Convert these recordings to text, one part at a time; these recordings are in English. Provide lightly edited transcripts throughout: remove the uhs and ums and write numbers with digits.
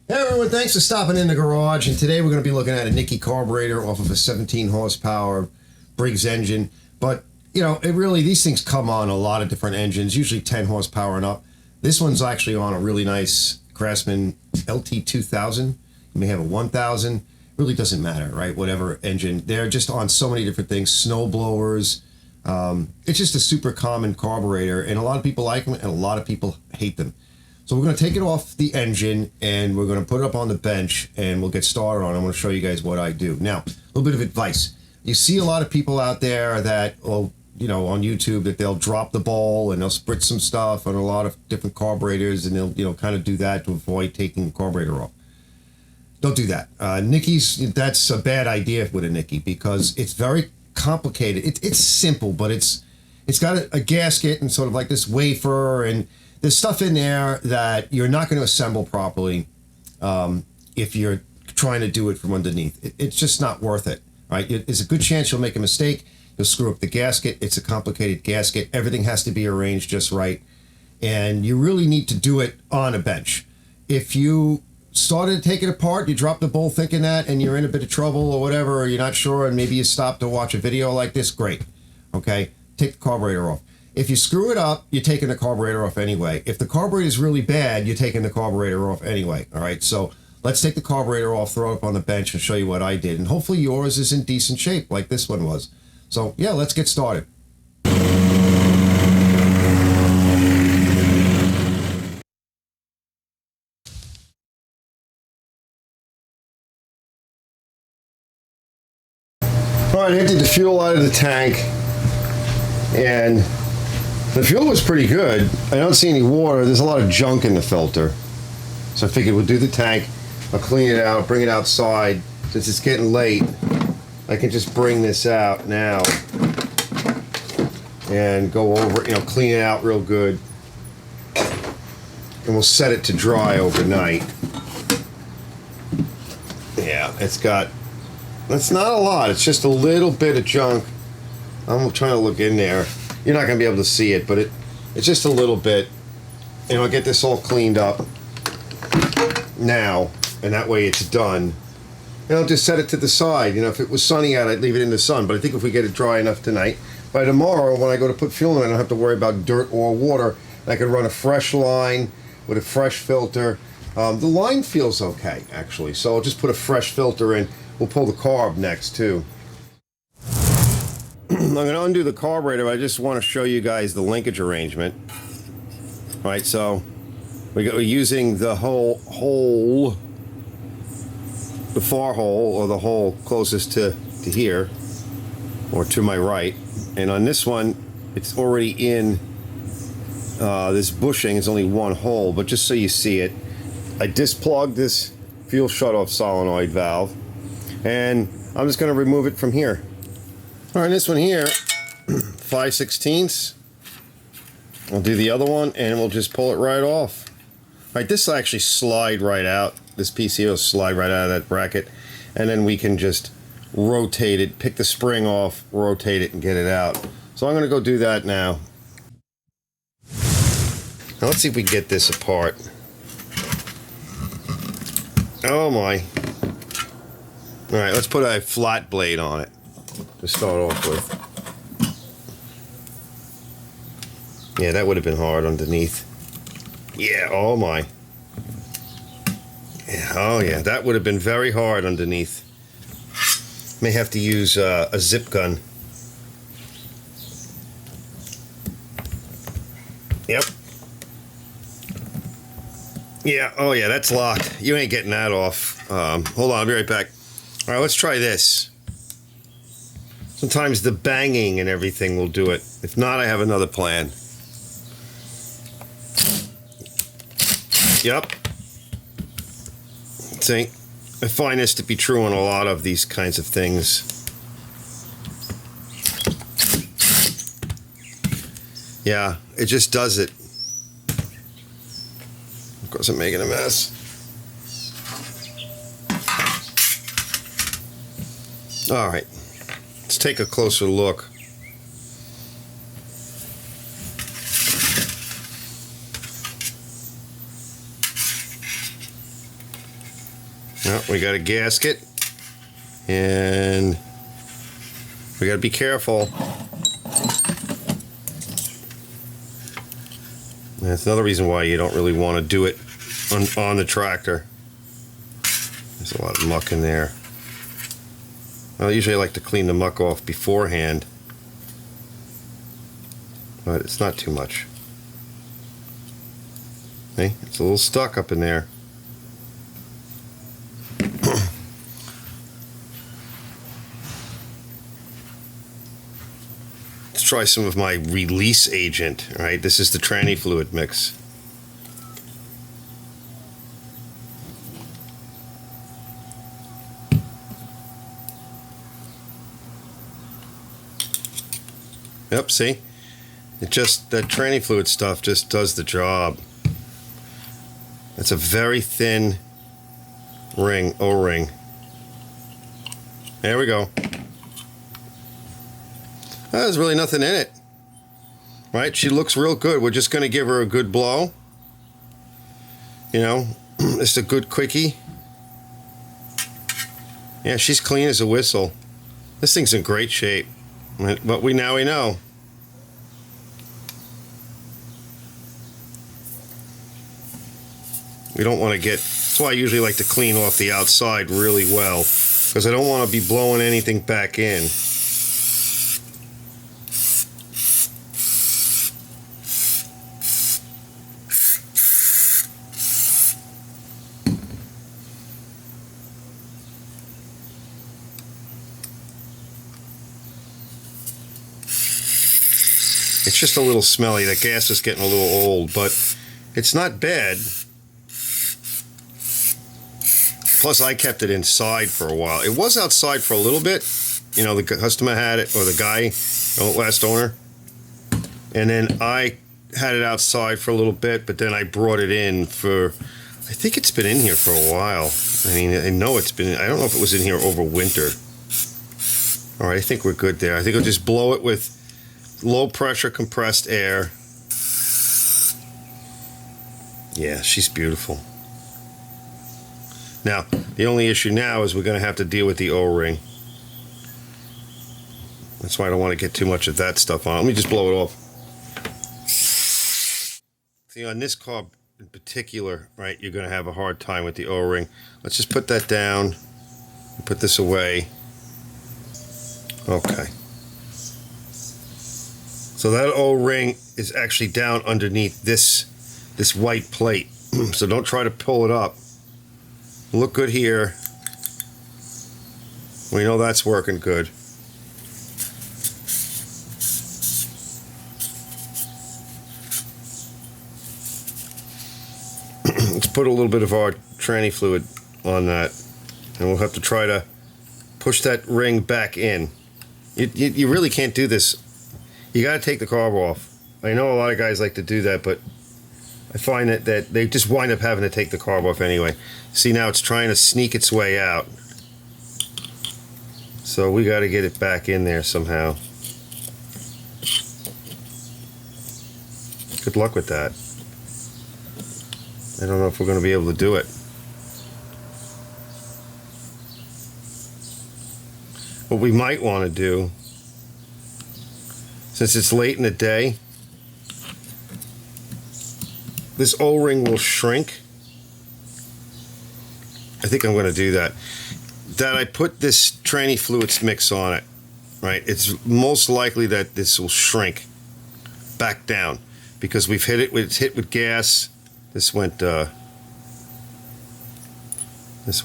Hey everyone, thanks for stopping in the garage, and today we're going to be looking at a Nikki carburetor off of a 17 horsepower Briggs engine. But you know, these things come on a lot of different engines, usually 10 horsepower and up. This one's actually on a really nice Craftsman Lt 2000. You may have a 1000, really doesn't matter, right? Whatever engine, they're just on so many different things, snow blowers. It's just a super common carburetor, and a lot of people like them and a lot of people hate them. So we're going to take it off the engine and we're going to put it up on the bench and we'll get started on it. I'm going to show you guys what I do. Now, a little bit of advice. You see a lot of people out there that, well, you know, on YouTube, that they'll drop the bowl and they'll spritz some stuff on a lot of different carburetors, and they'll, you know, kind of do that to avoid taking the carburetor off. Don't do that. That's a bad idea with a Nikki because it's very complicated. It's simple, but it's got a gasket and sort of like this wafer, and there's stuff in there that you're not going to assemble properly if you're trying to do it from underneath. It's just not worth it, right? There's a good chance you'll make a mistake. You'll screw up the gasket. It's a complicated gasket. Everything has to be arranged just right. And you really need to do it on a bench. If you started to take it apart, you drop the bowl thinking that, and you're in a bit of trouble or whatever, or you're not sure, and maybe you stop to watch a video like this, great. Okay? Take the carburetor off. If you screw it up, you're taking the carburetor off anyway. If the carburetor is really bad, you're taking the carburetor off anyway. All right, so let's take the carburetor off, throw it up on the bench, and show you what I did. And hopefully yours is in decent shape like this one was. So yeah, let's get started. All right, I emptied the fuel out of the tank, and the fuel was pretty good. I don't see any water. There's a lot of junk in the filter. So I figured we'll do the tank. I'll clean it out, bring it outside. Since it's getting late, I can just bring this out now and go over it, you know, clean it out real good. And we'll set it to dry overnight. Yeah, it's not a lot. It's just a little bit of junk. I'm trying to look in there. You're not going to be able to see it, but it's just a little bit. And I'll get this all cleaned up now, and that way it's done. And I'll just set it to the side. You know, if it was sunny out, I'd leave it in the sun. But I think if we get it dry enough tonight, by tomorrow when I go to put fuel in it, I don't have to worry about dirt or water. I can run a fresh line with a fresh filter. The line feels okay, actually. So I'll just put a fresh filter in. We'll pull the carb next, too. I'm going to undo the carburetor. I just want to show you guys the linkage arrangement. All right, so we're using the hole, the far hole, or the hole closest to here, or to my right. And on this one, it's already in this bushing. It's only one hole, but just so you see it, I displugged this fuel shutoff solenoid valve, and I'm just going to remove it from here. All right, this one here, 5/16. I'll do the other one, and we'll just pull it right off. All right, this will actually slide right out. This piece here will slide right out of that bracket, and then we can just rotate it, pick the spring off, rotate it, and get it out. So I'm going to go do that now. Now let's see if we can get this apart. Oh my. All right, let's put a flat blade on it to start off with. Yeah, that would have been hard underneath. Yeah, oh my. Yeah, oh yeah, that would have been very hard underneath. May have to use a zip gun. Yep. Yeah, oh yeah, that's locked. You ain't getting that off. Hold on, I'll be right back. All right, let's try this. Sometimes the banging and everything will do it. If not, I have another plan. Yep. See, I find this to be true on a lot of these kinds of things. Yeah, it just does it. Of course, I'm making a mess. All right, let's take a closer look. Well, we got a gasket, and we got to be careful. And that's another reason why you don't really want to do it on the tractor. There's a lot of muck in there. Well, usually I like to clean the muck off beforehand, but it's not too much. See, it's a little stuck up in there. Let's try some of my release agent. All right, this is the Tranny Fluid mix. Yep, see? It just, that Tranny Fluid stuff just does the job. It's a very thin ring, O-ring. There we go. There's really nothing in it. Right? She looks real good. We're just going to give her a good blow. You know, just a good quickie. Yeah, she's clean as a whistle. This thing's in great shape. But we know. We don't want to get, that's why I usually like to clean off the outside really well, because I don't want to be blowing anything back in. It's just a little smelly. The gas is getting a little old, but it's not bad. Plus, I kept it inside for a while. It was outside for a little bit. You know, the customer had it, or the guy, last owner. And then I had it outside for a little bit, but then I brought it in for, I think it's been in here for a while. I mean, I know it's been, I don't know if it was in here over winter. All right, I think we're good there. I think I'll just blow it with low pressure compressed air. Yeah, she's beautiful. Now, the only issue now is we're going to have to deal with the O-ring. That's why I don't want to get too much of that stuff on. Let me just blow it off. See, on this carb in particular, right, you're going to have a hard time with the O-ring. Let's just put that down and put this away. Okay. So that O-ring is actually down underneath this white plate. So don't try to pull it up. Look good here. We know that's working good. Let's put a little bit of our tranny fluid on that, and we'll have to try to push that ring back in. You really can't do this. You got to take the carb off. I know a lot of guys like to do that, but I find that they just wind up having to take the carb off anyway. See, now it's trying to sneak its way out. So we got to get it back in there somehow. Good luck with that. I don't know if we're going to be able to do it. What we might want to do, since it's late in the day, this O-ring will shrink. I think I'm going to do that. That I put this Tranny Fluids mix on it, right? It's most likely that this will shrink back down because we've hit it. It's hit with gas. This went this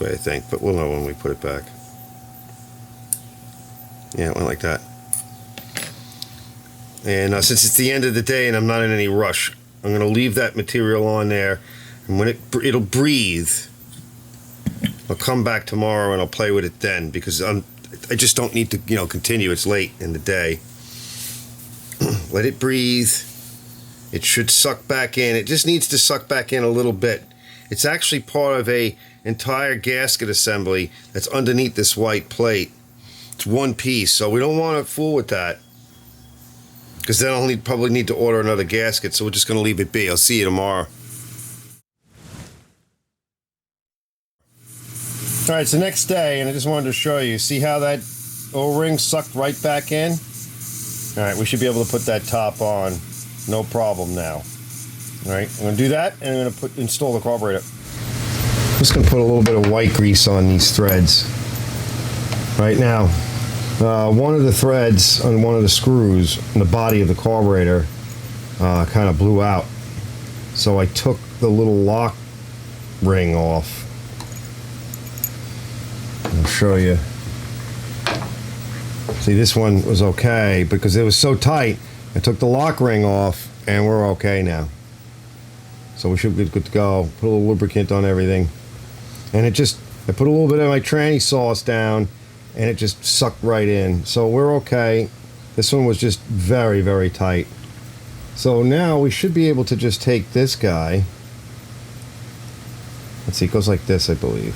way, I think, but we'll know when we put it back. Yeah, it went like that. And since it's the end of the day and I'm not in any rush, I'm going to leave that material on there, and when it'll breathe, I'll come back tomorrow and I'll play with it then, because I just don't need to, continue. It's late in the day. Let it breathe. It should suck back in. It just needs to suck back in a little bit. It's actually part of a entire gasket assembly that's underneath this white plate. It's one piece, so we don't want to fool with that, because then I'll probably need to order another gasket, so we're just going to leave it be. I'll see you tomorrow. All right, it's the next day, and I just wanted to show you. See how that O-ring sucked right back in? All right, we should be able to put that top on. No problem now. All right, I'm going to do that, and I'm going to install the carburetor. I'm just going to put a little bit of white grease on these threads. Right now, one of the threads on one of the screws in the body of the carburetor kind of blew out. So I took the little lock ring off. I'll show you. See, this one was okay because it was so tight. I took the lock ring off and we're okay now. So we should be good to go. Put a little lubricant on everything. And I put a little bit of my tranny sauce down and it just sucked right in. So we're okay. This one was just very, very tight. So now we should be able to just take this guy. Let's see, it goes like this, I believe.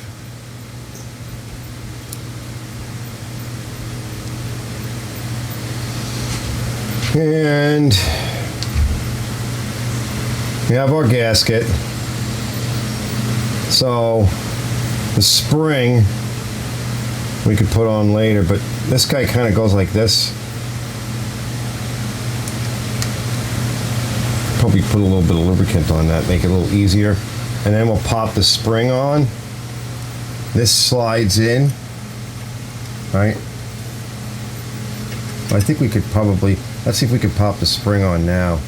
And we have our gasket. So the spring we could put on later, but this guy kind of goes like this. Probably put a little bit of lubricant on that, make it a little easier. And then we'll pop the spring on. This slides in, right? I think we could probably, let's see if we could pop the spring on now.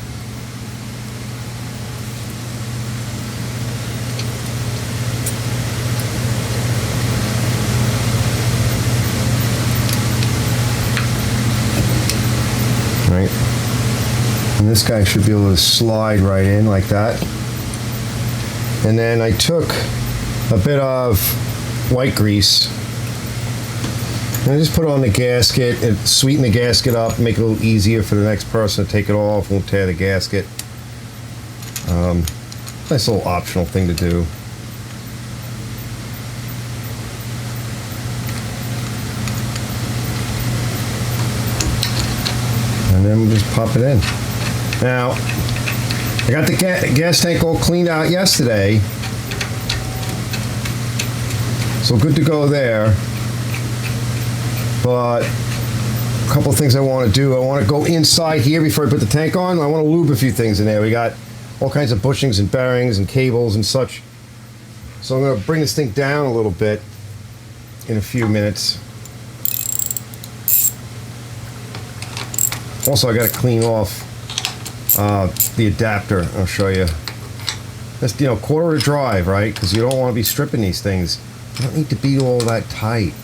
Right? And this guy should be able to slide right in like that. And then I took a bit of white grease and I just put it on the gasket and sweeten the gasket up, make it a little easier for the next person to take it off, won't tear the gasket. Nice little optional thing to do. And then we'll just pop it in. Now, I got the gas tank all cleaned out yesterday, so good to go there. But a couple of things I want to do. I want to go inside here before I put the tank on. I want to lube a few things in there. We got all kinds of bushings and bearings and cables and such. So I'm going to bring this thing down a little bit in a few minutes. Also, I got to clean off the adapter. I'll show you. That's, you know, quarter drive, right? Because you don't want to be stripping these things. You don't need to be all that tight.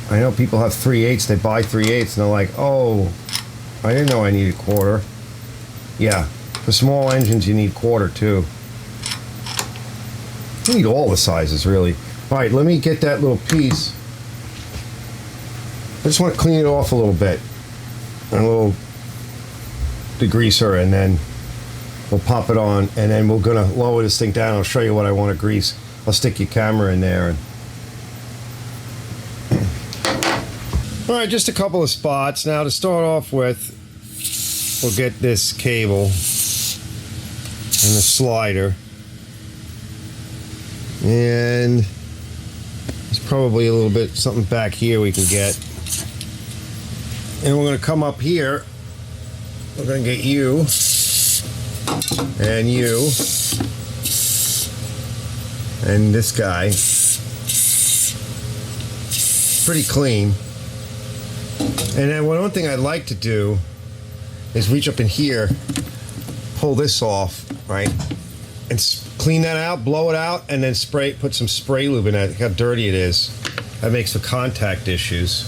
I know people have 3/8, they buy 3/8 and they're like, oh, I didn't know I needed quarter. Yeah, for small engines you need quarter too. You need all the sizes really. Alright, let me get that little piece. I just want to clean it off a little bit. And a little degreaser, and then we'll pop it on, and then we're gonna lower this thing down. I'll show you what I want to grease. I'll stick your camera in there. And all right, just a couple of spots. Now to start off with, we'll get this cable and the slider. And there's probably a little bit something back here we can get. And we're going to come up here. We're going to get you and you and this guy. Pretty clean. And then one thing I'd like to do is reach up in here, pull this off, right, and clean that out, blow it out, and then put some spray lube in it. Look how dirty it is. That makes for contact issues.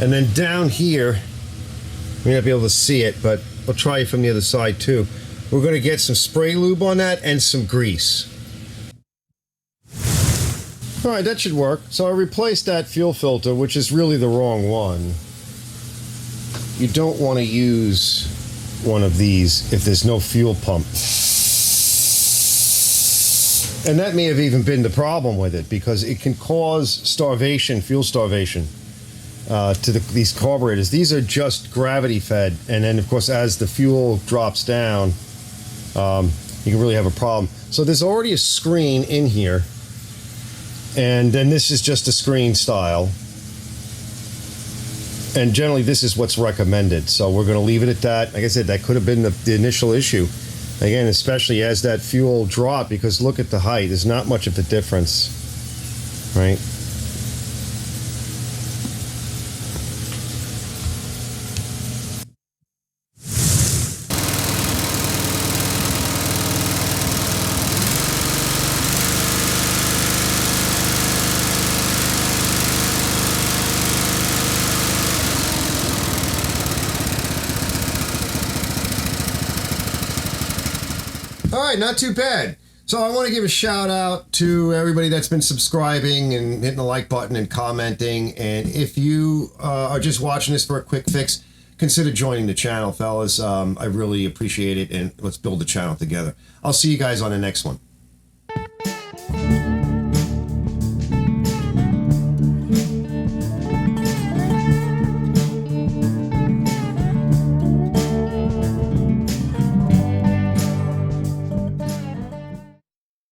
And then down here, you may not be able to see it, but I'll try it from the other side too. We're going to get some spray lube on that and some grease. Alright, that should work. So I replaced that fuel filter, which is really the wrong one. You don't want to use one of these if there's no fuel pump. And that may have even been the problem with it, because it can cause starvation, fuel starvation, to these carburetors. These are just gravity fed, and then of course as the fuel drops down, you can really have a problem. So there's already a screen in here And then this is just a screen style. And generally this is what's recommended. So we're going to leave it at that. Like I said, that could have been the initial issue. Again, especially as that fuel dropped, because look at the height. There's not much of a difference, right? All right, not too bad. So I want to give a shout out to everybody that's been subscribing and hitting the like button and commenting. And if you are just watching this for a quick fix, consider joining the channel, fellas. I really appreciate it, and let's build the channel together. I'll see you guys on the next one.